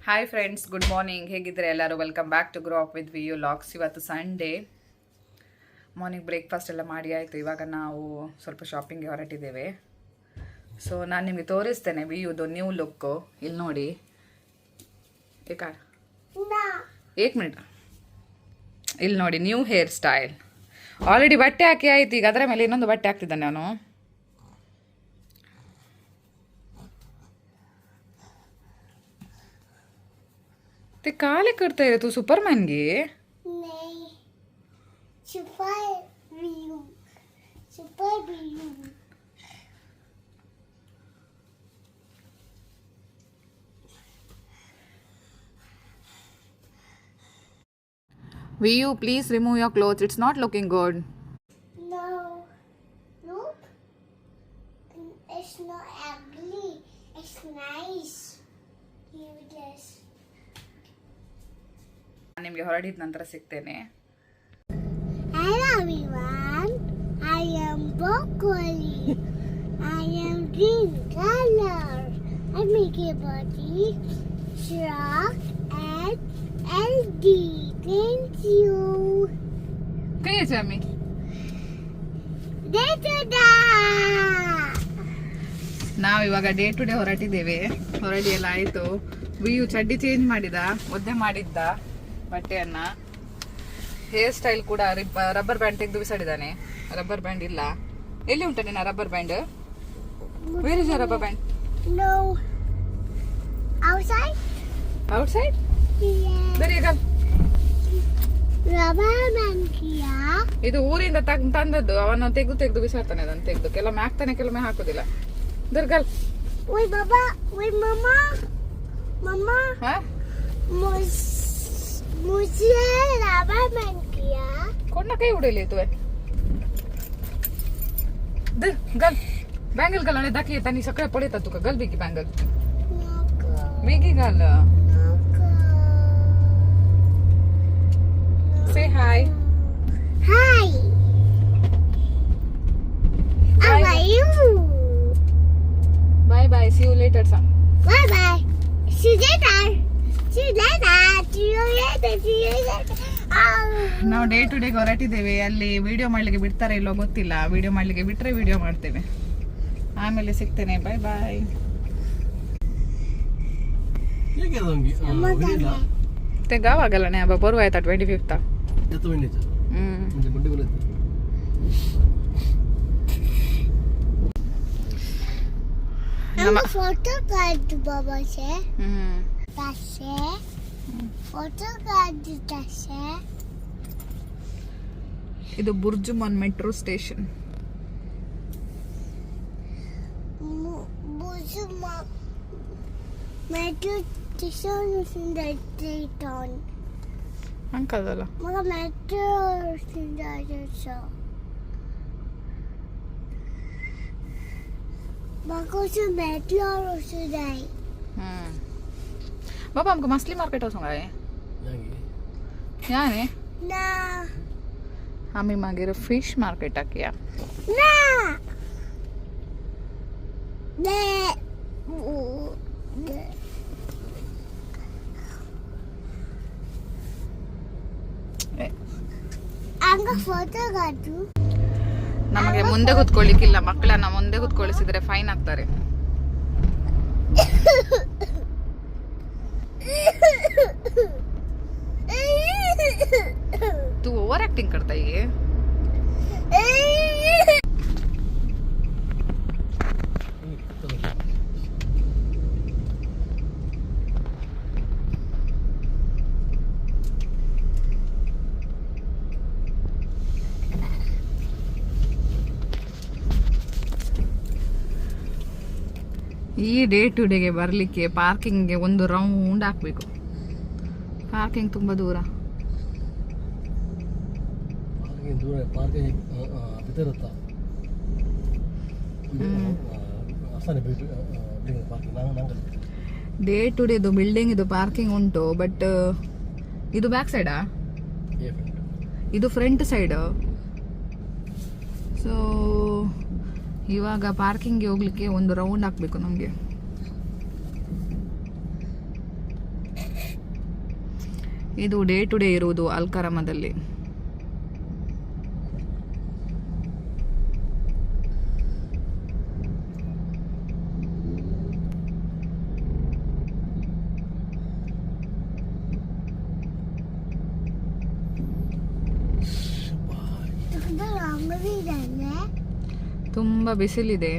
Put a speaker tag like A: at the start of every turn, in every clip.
A: Hi friends, good morning. ಹೇಗಿದ್ರೆ ಎಲ್ಲರೂ? Welcome back to grow up with V U logs. ಇವತ್ತು Sunday morning breakfast ಎಲ್ಲ ಮಾಡಿ ಆಯಿತು. ಇವಾಗ ನಾವು ಸ್ವಲ್ಪ ಶಾಪಿಂಗ್ಗೆ ಹೊರಟಿದ್ದೇವೆ. ಸೊ ನಾನು ನಿಮಗೆ ತೋರಿಸ್ತೇನೆ ವಿ ಯುದು ನ್ಯೂ ಲುಕ್ಕು. ಇಲ್ಲಿ ನೋಡಿ, ಏಕ್ ಮಿನಿಟ್, ಇಲ್ಲಿ ನೋಡಿ, ನ್ಯೂ ಹೇರ್ ಸ್ಟೈಲ್. ಆಲ್ರೆಡಿ ಬಟ್ಟೆ ಹಾಕಿ ಆಯ್ತು. ಈಗ ಅದರ ಮೇಲೆ ಇನ್ನೊಂದು ಬಟ್ಟೆ ಹಾಕ್ತಿದ್ದೆ ನಾನು. ते काले करता है तू सुपरमैन गे?
B: नहीं, super Vu, super Vu.
A: Will you please remove your clothes? It's not looking good.
B: No, look, it's not ugly. It's nice. Here it is.
A: ನಿಮಗೆ ಹೊರಡಿದ ನಂತರ ಸಿಗ್ತೇನೆ.
B: Hello everyone, I am broccoli. I am green color. I make a body shark and LD. Thank you.
A: ಕೈ ಚಾಮಿ. ನಾವು ಇವಾಗ day to day ಹೊರಟಿದ್ದೇವೆ. ಹೊರಡಿ ಎಲ್ಲ ಆಯಿತು. ವಿಯು ಚಡ್ಡಿ ಚೇಂಜ್ ಮಾಡಿದ, ಒದ್ದೆ ಮಾಡಿದ್ದ ಬಟ್ಟೆಯನ್ನ. ಹೇರ್ ಸ್ಟೈಲ್ ಕೂಡ ರಬ್ಬರ್ ಬ್ಯಾಂಡ್ ತೆಗೆದು ಬಿಸಾಡಿದ್ದಾನೆ. ರಬ್ಬರ್ ಬ್ಯಾಂಡ್ ಇಲ್ಲ. ಎಲ್ಲಿ ಉಂಟ ನಿನ್ನ rubber band? Where is rubber band?
B: No. Outside?
A: Outside?
B: Yeah.
A: ಬರೀ ಈಗ
B: Rubber band kiya.
A: ಇದು ಊರಿಂದ ತಂದದ್ದು. ಅವನು ತೆಗೆದು ಬಿಸಾಡ್ತಾನೆ. ಅದನ್ನು ತೆಗೆದು ಕೆಲವೊಮ್ಮೆ ಹಾಕ್ತಾನೆ, ಕೆಲವೊಮ್ಮೆ ಹಾಕೋದಿಲ್ಲ. ದರ್ಗಲ್.
B: Wait, Baba. Wait, Mama. Mama.
A: ಹಾ,
B: मुझे रबर बैंड किया.
A: ಕೊಣ್ಣ ಕೈ ಉಡಲಿ ತುವೆ. ದರ್ ಗಲ್ ಬ್ಯಾಂಗಲ್ ಗಲ್ ಅಳೆ ದಾಕಿ ತನಿ ಸಕಳೆ ಪೊಳಿತ ತುಕ ಗಲ್ ಬಿಗಿ ಬ್ಯಾಂಗಲ್ ಬಿಗಿ ಗಲ್. Say hi.
B: Hi. How
A: Bye.
B: are you?
A: Bye bye, see you later ಸಾ.
B: Bye bye. See you later. See you later. See you later. See you later.
A: ನಾವು day to day ಹೊರಟಿದ್ದೇವೆ. ಅಲ್ಲಿ video ಮಾಡ್ಲಿಕ್ಕೆ ಬಿಡ್ತಾರೆ ಇಲ್ಲೋ ಗೊತ್ತಿಲ್ಲ. ವಿಡಿಯೋ ಮಾಡ್ಲಿಕ್ಕೆ ಬಿಟ್ರೆ ವಿಡಿಯೋ ಮಾಡ್ತೇವೆ. ಆಮೇಲೆ ಸಿಗ್ತೇನೆ. ಬಾಯ್ ಬಾಯ್. ತೆಗಾವಾಗಲ್ಲನೆ ಹಬ್ಬ ಬರುವ ಆಯ್ತಾ 25th.
B: हम फोटो काट बाबा से तासे फोटो काट तासे.
A: ಇದು ಬುರ್ಜುಮಾನ್ ಮೆಟ್ರೋ ಸ್ಟೇಷನ್.
B: बुजुमा मेट्रो स्टेशन सुंदर स्टेशन
A: ಅಂಕದಲ್ಲ.
B: मग मेट्रो सुंदर स्टेशन बाकोस मेट्रो सुंदर.
A: बाबा हमको मछली मार्केट होगा है यानी
B: ना
A: हमें मागे फिश मार्केट आ किया
B: ना ने अंग फोटो काटू.
A: ನಮಗೆ ಮುಂದೆ ಕೂತ್ಕೊಳ್ಳಿಕ್ಕಿಲ್ಲ. ಮಕ್ಕಳನ್ನ ಮುಂದೆ ಕೂತ್ಕೊಳ್ಳಿಸಿದ್ರೆ ಫೈನ್ ಹಾಕ್ತಾರೆ. तू ओवर एक्टिंग करता है ये. ಈ ಡೇ ಟು ಡೇಗೆ ಬರಲಿಕ್ಕೆ ಪಾರ್ಕಿಂಗ್ಗೆ ಒಂದು ರೌಂಡ್ ಹಾಕಬೇಕು. ಪಾರ್ಕಿಂಗ್ ತುಂಬ ದೂರ. ಡೇ ಟು ಡೇದು ಬಿಲ್ಡಿಂಗ್ ಇದು ಪಾರ್ಕಿಂಗ್ ಉಂಟು. ಬಟ್ ಇದು ಬ್ಯಾಕ್ ಸೈಡಾ, ಇದು ಫ್ರಂಟ್ ಸೈಡ್. ಸೊ ಇವಾಗ ಪಾರ್ಕಿಂಗ್ಗೆ ಹೋಗ್ಲಿಕ್ಕೆ ಒಂದು ರೌಂಡ್ ಹಾಕಬೇಕು ನಮಗೆ. ಇದು ಡೇ ಟು ಡೇ ಇರುವುದು ಅಲ್ಕಾರಾಮದಲ್ಲಿ. ತುಂಬ ಬಿಸಿಲಿದೆ.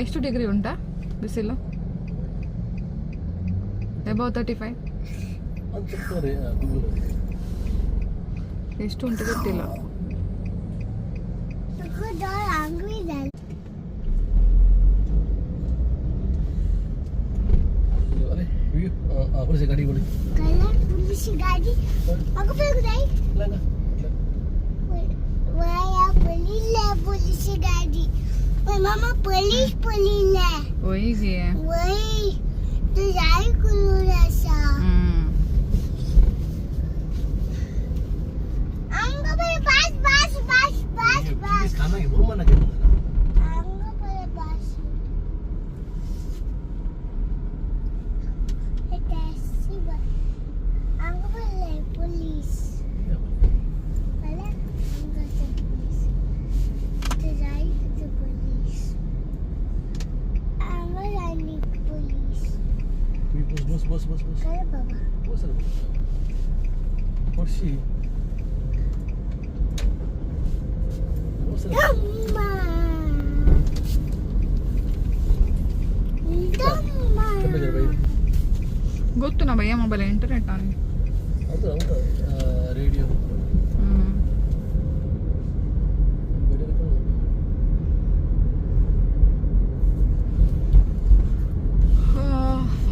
A: ಎಷ್ಟು ಡಿಗ್ರಿ ಉಂಟಾ ಬಿಸಿಲು? ಅಬೌವ್ 35. ಎಷ್ಟು ಉಂಟು ಗೊತ್ತಿಲ್ಲ.
B: गाड़ी पुलिस गाड़ी aku pergi dai पुलिस गाड़ी mama पुलिस ले
A: वही है
B: वही तो जाई कुलू रसा अंगा पे बस बस बस बस बस खाना के वो मना के अंगा पे बस टैक्सी बस अंगा पे पुलिस पहले अंगा से पुलिस तो जाई तो पुलिस अंगा जानी पुलिस
C: बस
B: करे बाबा
C: बस Porsi
B: Dhamma
A: ಗೊತ್ತು ನಾ ಭಯ್ಯ ಮೊಬೈಲ್ ಇಂಟರ್ನೆಟ್ ಆನ್
C: ಹೌದಾ radio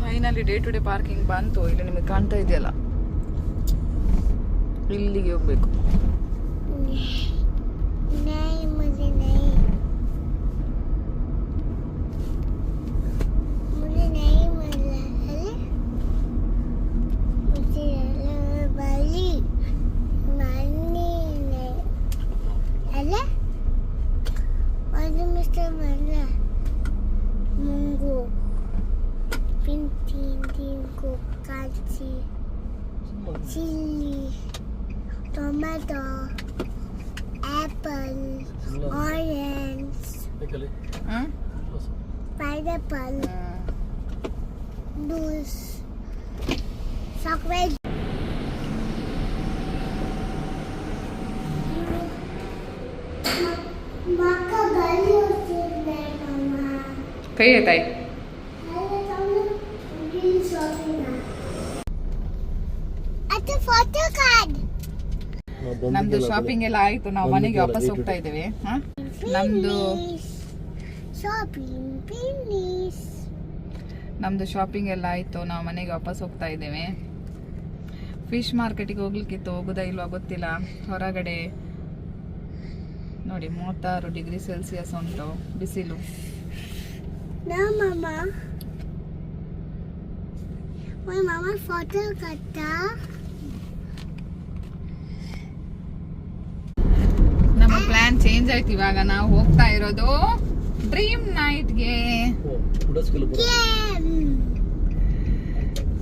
A: finally day to day parking ಬಂತು. ಇಲ್ಲಿ ನಿಮಗೆ ಕಾಣ್ತಾ ಇದೆಯಲ್ಲ, ಇಲ್ಲಿಗೆ ಹೋಗ್ಬೇಕು.
B: नहीं मुझे नहीं मिल रहा है मुझे बाली मानी नहीं है और मिस्टर मल्ला मुंगो तीन को काची chilli tomato apple, orange, pineapple, juice, chocolate. Maka gali hote mama.
A: ಕೈ ಆಯ್ತಾಯಿ
B: At the photo card.
A: ನಮ್ದು ಶಾಪಿಂಗ್ ಎಲ್ಲ ಆಯ್ತು. ನಾವು ಮನೆಗೆ ವಾಪಸ್ ಹೋಗ್ತಾ ಇದ್ದೇವೆ. ನಮ್ದು ಶಾಪಿಂಗ್ ಎಲ್ಲ ಆಯ್ತು. ನಾವು ಮನೆಗೆ ವಾಪಸ್ ಹೋಗ್ತಾ ಇದ್ದೇವೆ. ಫಿಶ್ ಮಾರ್ಕೆಟಿಗೆ ಹೋಗ್ಲಿಕ್ಕಿತ್ತು, ಹೋಗುದಾ ಇಲ್ವಾ ಗೊತ್ತಿಲ್ಲ. ಹೊರಗಡೆ ನೋಡಿ 36 ಡಿಗ್ರಿ ಸೆಲ್ಸಿಯಸ್ ಉಂಟು ಬಿಸಿಲು.
B: ಫೋಟೋ ಕಟ್ಟ
A: ನಮ್ಮ ಪ್ಲಾನ್ ಚೇಂಜ್ ಆಯ್ತು. ಇವಾಗ ನಾವು ಹೋಗ್ತಾ ಇರೋದು ಡ್ರೀಮ್ ನೈಟ್ಗೆ.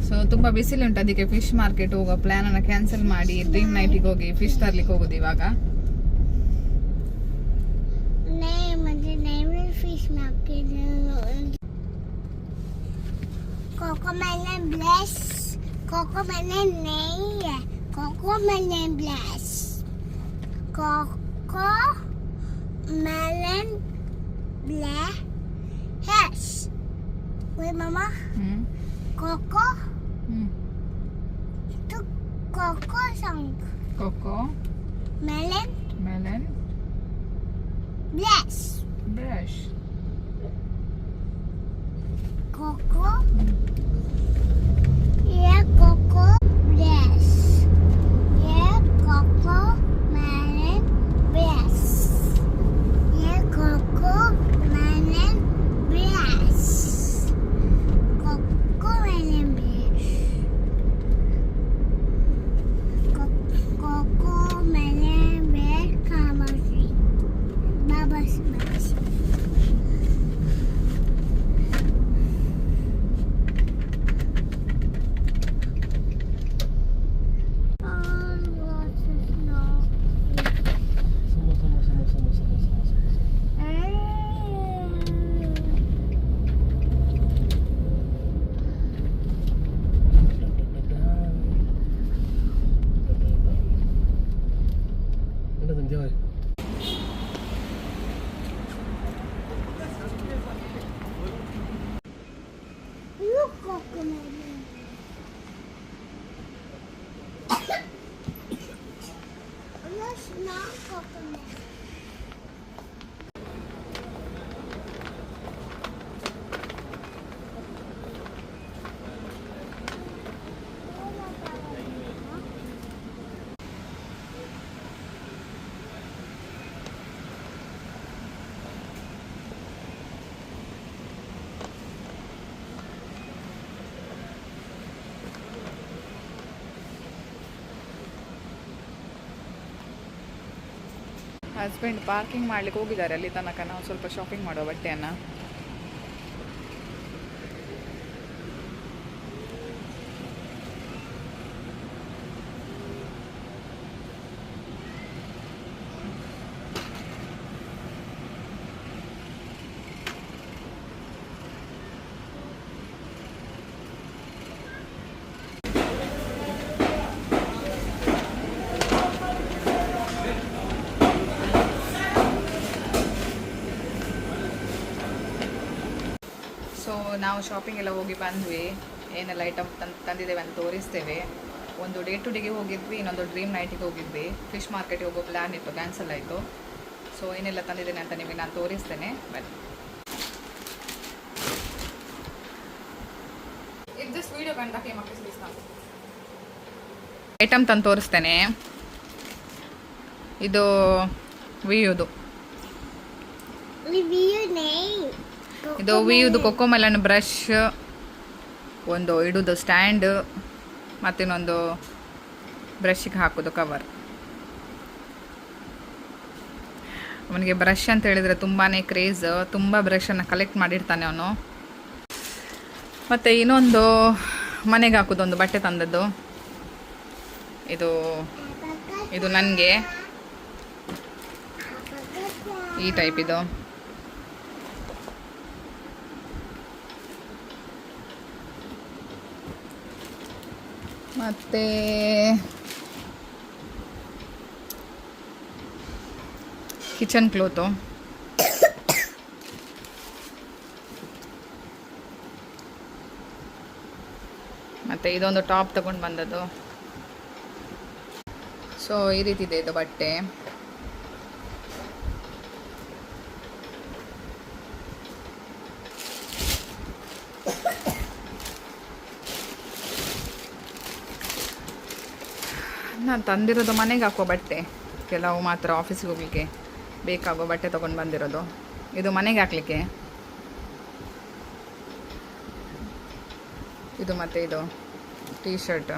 A: ಸೊ ತುಂಬಾ ಬಿಸಿಲು ಉಂಟು, ಅದಕ್ಕೆ ಫಿಶ್ ಮಾರ್ಕೆಟ್ ಹೋಗೋ ಪ್ಲಾನ್ ಅನ್ನ ಕ್ಯಾನ್ಸಲ್ ಮಾಡಿ ಡ್ರೀಮ್ ನೈಟಿಗೆ ಹೋಗಿ ಫಿಶ್ ತರ್ಲಿಕ್ಕೆ ಹೋಗುದು ಇವಾಗ.
B: Fish market Cocomelon bless. Cocomelon नहीं है. Cocomelon bless. Cocomelon bless. Yes. Wait, Mama. Coco. To Coco song.
A: Coco.
B: Melon. Bless.
A: Brush.
B: Coco. Yeah, Coco bless. Yeah, Coco melon bless. Yeah, Coco melon bless. Coco melon bless. Coco melon bless. Come on, Baba's
A: husband parking ಮಾಡ್ಲಿಕ್ಕೆ ಹೋಗಿದ್ದಾರೆ ಅಲ್ಲಿ ತನಕ. ನಾವು ಸ್ವಲ್ಪ shopping ಮಾಡುವ ಬಟ್ಟೆಯನ್ನು. So ನಾವು shopping ಎಲ್ಲ ಹೋಗಿ ಬಂದ್ವಿ. ಏನೆಲ್ಲ ಐಟಮ್ ತಂದಿದ್ದೇವೆ ಅಂತ ತೋರಿಸ್ತೇವೆ. ಒಂದು ಡೇ ಟು ಡೇಗೆ ಹೋಗಿದ್ವಿ, ಇನ್ನೊಂದು ಡ್ರೀಮ್ ನೈಟಿಗೆ ಹೋಗಿದ್ವಿ. ಫಿಶ್ ಮಾರ್ಕೆಟಿಗೆ ಹೋಗೋ ಪ್ಲ್ಯಾನ್ ಇತ್ತು, ಕ್ಯಾನ್ಸಲ್ ಆಯಿತು. ಸೊ ಏನೆಲ್ಲ ತಂದಿದ್ದೇನೆ ಅಂತ ನಿಮಗೆ ನಾನು ತೋರಿಸ್ತೇನೆ, ಬನ್ನಿ. ಐಟಮ್ ತಂದು ತೋರಿಸ್ತೇನೆ. ಇದು ವಿಯುದು, ಇದು ವಿಯುದು ಕೊಕೊಮೆಲನ್ ಬ್ರಷ್, ಒಂದು ಇಡುದು ಸ್ಟ್ಯಾಂಡ್, ಮತ್ತಿನ್ನೊಂದು ಬ್ರಷ್ಗೆ ಹಾಕೋದು ಕವರ್. ಅವನಿಗೆ ಬ್ರಷ್ ಅಂತ ಹೇಳಿದರೆ ತುಂಬಾ ಕ್ರೇಜ್, ತುಂಬ ಬ್ರಷನ್ನು ಕಲೆಕ್ಟ್ ಮಾಡಿರ್ತಾನೆ ಅವನು. ಮತ್ತು ಇನ್ನೊಂದು ಮನೆಗೆ ಹಾಕೋದೊಂದು ಬಟ್ಟೆ ತಂದದ್ದು, ಇದು ನನಗೆ ಈ ಟೈಪ್ ಇದು. ಮತ್ತು ಕಿಚನ್ ಕ್ಲೋತು, ಮತ್ತು ಇದೊಂದು ಟಾಪ್ ತಗೊಂಡು ಬಂದದ್ದು. ಸೊ ಈ ರೀತಿ ಇದೆ ಇದು ಬಟ್ಟೆ. ನಾನು ತಂದಿರೋದು ಮನೆಗೆ ಹಾಕೋ ಬಟ್ಟೆ, ಕೆಲವು ಮಾತ್ರ ಆಫೀಸಿಗೆ ಹೋಗ್ಲಿಕ್ಕೆ ಬೇಕಾಗೋ ಬಟ್ಟೆ ತೊಗೊಂಡು ಬಂದಿರೋದು. ಇದು ಮನೆಗೆ ಹಾಕಲಿಕ್ಕೆ, ಇದು ಮತ್ತು ಇದು ಟೀ ಶರ್ಟ್.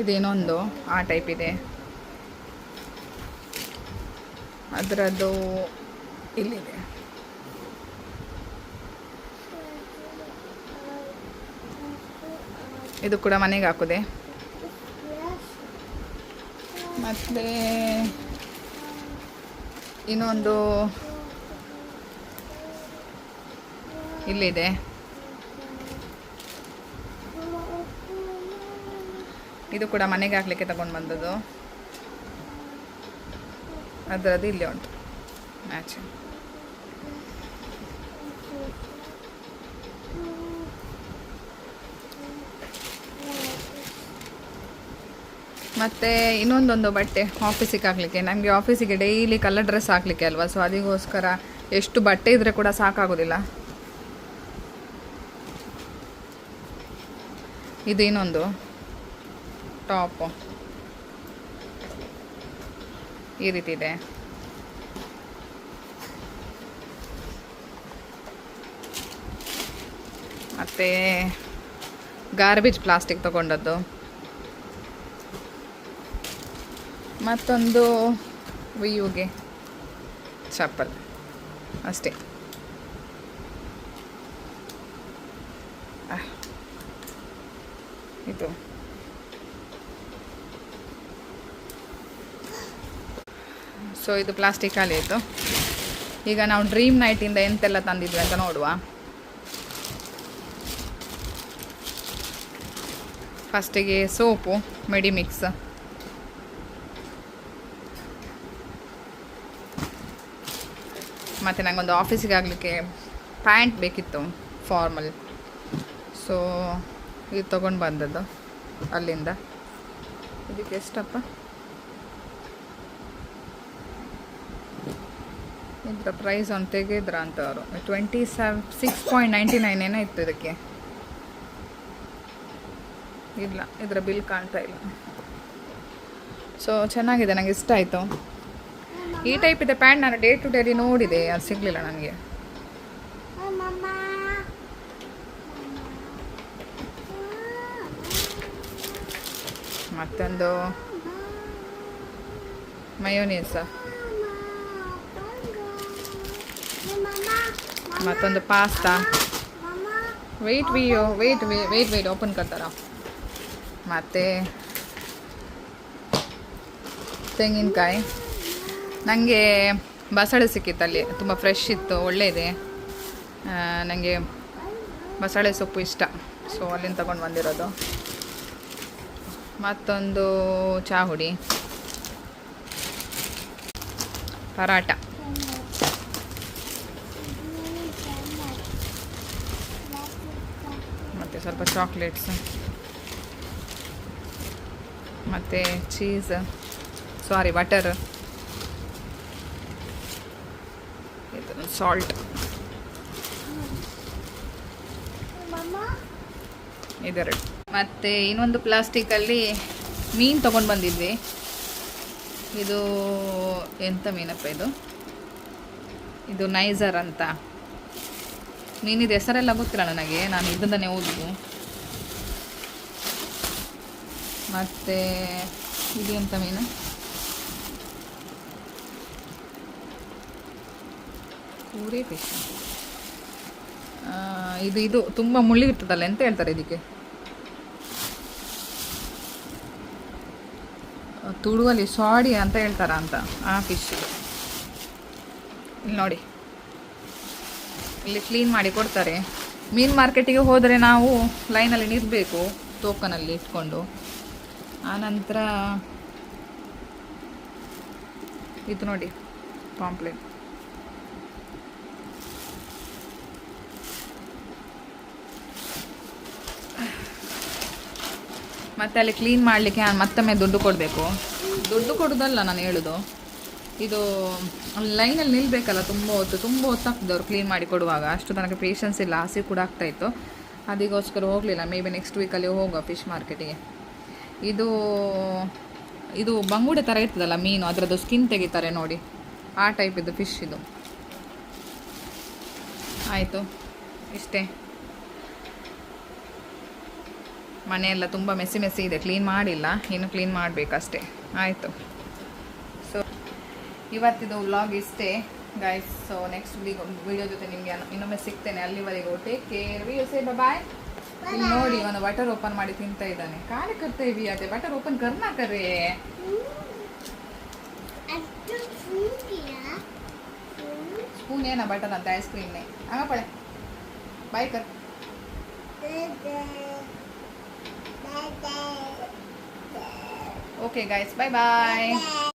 A: ಇದೇನೊಂದು ಆ ಟೈಪ್ ಇದೆ, ಅದರದ್ದು ಇಲ್ಲಿದೆ. ಇದು ಕೂಡ ಮನೆಗೆ ಹಾಕೋದೆ. ಮತ್ತು ಇನ್ನೊಂದು ಇಲ್ಲಿದೆ, ಇದು ಕೂಡ ಮನೆಗೆ ಹಾಕ್ಲಿಕ್ಕೆ ತಗೊಂಡು ಬಂದದ್ದು. ಅದರದ್ದು ಇಲ್ಲೇ ಉಂಟು ಮ್ಯಾಚಿಂಗ್. ಮತ್ತು ಇನ್ನೊಂದೊಂದು ಬಟ್ಟೆ ಆಫೀಸಿಗೆ ಹಾಕಲಿಕ್ಕೆ. ನನಗೆ ಆಫೀಸಿಗೆ ಡೈಲಿ ಕಲರ್ ಡ್ರೆಸ್ ಹಾಕಲಿಕ್ಕೆ ಅಲ್ವಾ, ಸೊ ಅದಕ್ಕೋಸ್ಕರ ಎಷ್ಟು ಬಟ್ಟೆ ಇದ್ದರೆ ಕೂಡ ಸಾಕಾಗೋದಿಲ್ಲ. ಇದು ಇನ್ನೊಂದು ಟಾಪು ಈ ರೀತಿ ಇದೆ. ಮತ್ತು ಗಾರ್ಬೇಜ್ ಪ್ಲಾಸ್ಟಿಕ್ ತಗೊಂಡದ್ದು. ಮತ್ತೊಂದು ವಿಯುಗೆ ಚಪ್ಪಲ್ ಅಷ್ಟೇ. ಇದು ಸೊ ಇದು ಪ್ಲಾಸ್ಟಿಕ್ ಖಾಲಿ ಆಯಿತು. ಈಗ ನಾವು ಡ್ರೀಮ್ ನೈಟಿಂದ ಎಂತೆಲ್ಲ ತಂದಿದ್ವಿ ಅಂತ ನೋಡುವ. ಫಸ್ಟಿಗೆ ಸೋಪು ಮೆಡಿಮಿಕ್ಸ್, ಮತ್ತು ನನಗೊಂದು ಆಫೀಸಿಗೆ ಆಗಲಿಕ್ಕೆ ಪ್ಯಾಂಟ್ ಬೇಕಿತ್ತು ಫಾರ್ಮಲ್, ಸೊ ಇದು ತೊಗೊಂಡು ಬಂದದ್ದು ಅಲ್ಲಿಂದ. ಇದಕ್ಕೆ ಎಷ್ಟಪ್ಪ, ಇದರ ಪ್ರೈಸ್ ಒಂದು ತೆಗೆದ್ರ ಅಂತ ಅವರು 26.99 ಏನೋ ಇತ್ತು ಇದಕ್ಕೆ. ಇಲ್ಲ, ಇದರ ಬಿಲ್ ಕಾಣ್ತಾ ಇಲ್ಲ. ಸೊ ಚೆನ್ನಾಗಿದೆ, ನನಗೆ ಇಷ್ಟ ಆಯಿತು. ಈ ಟೈಪ್ ಇದೆ ಪ್ಯಾಂಟ್ ನಾನು ಡೇ ಟು ಡೇಲಿ ನೋಡಿದೆ, ಅದು ಸಿಗಲಿಲ್ಲ ನನಗೆ. ಮತ್ತೊಂದು ಮಯೋನೀಸ, ಮತ್ತೊಂದು ಪಾಸ್ತಾ. Weight open ಕರ್ತಾರ. ಮತ್ತು ತೆಂಗಿನಕಾಯಿ. ನನಗೆ ಬಸಳೆ ಸಿಕ್ಕಿತ್ತಲ್ಲಿ, ತುಂಬ ಫ್ರೆಶ್ ಇತ್ತು, ಒಳ್ಳೆಯದೆ. ನನಗೆ ಬಸಳೆ ಸೊಪ್ಪು ಇಷ್ಟ, ಸೊ ಅಲ್ಲಿಂದ ತಗೊಂಡು ಬಂದಿರೋದು. ಮತ್ತೊಂದು ಚಹಾ ಹುಡಿ, ಪರಾಟ, ಮತ್ತು ಸ್ವಲ್ಪ ಚಾಕ್ಲೇಟ್ಸ್, ಮತ್ತು ಚೀಸ್, ಬಟರ್, ಸಾಲ್ಟ್, ಇದೆರಡು. ಮತ್ತು ಇನ್ನೊಂದು ಪ್ಲಾಸ್ಟಿಕಲ್ಲಿ ಮೀನು ತೊಗೊಂಡು ಬಂದಿದ್ವಿ. ಇದು ಎಂಥ ಮೀನಪ್ಪ ಇದು ನೈಜರ್ ಅಂತ ಮೀನಿದ ಹೆಸರೆಲ್ಲ ಗೊತ್ತಿಲ್ಲ ನನಗೆ, ನಾನು ಇದನ್ನೇ ಓದುದು. ಮತ್ತು ಇದು ಎಂಥ ಮೀನು, ಕೂರೆ ಫಿಶ್. ಇದು ತುಂಬ ಮುಳ್ಳಿರ್ತದಲ್ಲ, ಎಂತ ಹೇಳ್ತಾರೆ ಇದಕ್ಕೆ, ತುಳುವಲ್ಲಿ ಸಾಡಿ ಅಂತ ಹೇಳ್ತಾರ ಅಂತ ಆ ಫಿಶ್. ಇಲ್ಲಿ ನೋಡಿ, ಇಲ್ಲಿ ಕ್ಲೀನ್ ಮಾಡಿ ಕೊಡ್ತಾರೆ. ಮೀನು ಮಾರ್ಕೆಟಿಗೆ ಹೋದರೆ ನಾವು ಲೈನಲ್ಲಿ ನಿಲ್ಲಬೇಕು, ಟೋಕನಲ್ಲಿ ಇಟ್ಕೊಂಡು. ಆನಂತರ ಇದು ನೋಡಿ ಪಾಂಪ್ಲೆಟ್. ಮತ್ತು ಅಲ್ಲಿ ಕ್ಲೀನ್ ಮಾಡಲಿಕ್ಕೆ ನಾನು ಮತ್ತೊಮ್ಮೆ ದುಡ್ಡು ಕೊಡಬೇಕು. ದುಡ್ಡು ಕೊಡೋದಲ್ಲ ನಾನು ಹೇಳೋದು, ಇದು ಲೈನಲ್ಲಿ ನಿಲ್ಲಬೇಕಲ್ಲ ತುಂಬ ಹೊತ್ತಾಗ್ತದೆ ಅವ್ರು ಕ್ಲೀನ್ ಮಾಡಿ ಕೊಡುವಾಗ. ಅಷ್ಟು ತನಕ ಪೇಷನ್ಸ್ ಇಲ್ಲ, ಹಸಿ ಕೂಡ ಆಗ್ತಾಯಿತ್ತು. ಅದಕ್ಕೋಸ್ಕರ ಹೋಗಲಿಲ್ಲ. ಮೇ ಬಿ ನೆಕ್ಸ್ಟ್ ವೀಕಲ್ಲಿ ಹೋಗುವ ಫಿಶ್ ಮಾರ್ಕೆಟಿಗೆ. ಇದು ಬಂಗುಡೆ ಥರ ಇರ್ತದಲ್ಲ ಮೀನು, ಅದರದ್ದು ಸ್ಕಿನ್ ತೆಗಿತಾರೆ ನೋಡಿ, ಆ ಟೈಪ್ ಇದು ಫಿಶ್ ಇದು. ಆಯಿತು, ಇಷ್ಟೇ. ಮನೆಯೆಲ್ಲ ತುಂಬ ಮೆಸ್ಸಿ ಇದೆ, ಕ್ಲೀನ್ ಮಾಡಿಲ್ಲ, ಇನ್ನು ಕ್ಲೀನ್ ಮಾಡಬೇಕಷ್ಟೇ. ಆಯಿತು, ಸೊ ಇವತ್ತಿದು ವ್ಲಾಗ್ ಇಷ್ಟೇ ಗೈಸ್. ಸೊ ನೆಕ್ಸ್ಟ್ ವಿಡಿಯೋ ಜೊತೆ ನಿಮಗೆ ಇನ್ನೊಮ್ಮೆ ಸಿಗ್ತೇನೆ. ಅಲ್ಲಿವರೆಗೂ ಟೇಕ್ ಕೇರ್, ವಿ ಸೇ ಬಾಯ್. ಇಲ್ಲಿ ನೋಡಿ, ಒಂದು ಬಟರ್ ಓಪನ್ ಮಾಡಿ ತಿಂತ ಇದ್ದಾನೆ. ಕಾಲೆ ಕರ್ತಾ ಇವಿ ಅದೇ ಬಟರ್ ಓಪನ್ ಕರ್ನಾ ಕರೆ ಸ್ಪೂನ್ ಏನ ಬಟರ್ ಅಂತ ಐಸ್ ಕ್ರೀಮ್ನೇ ಆಗಪ್ಪಳೆ. ಬಾಯ್ ಕರ್. Okay guys, bye bye.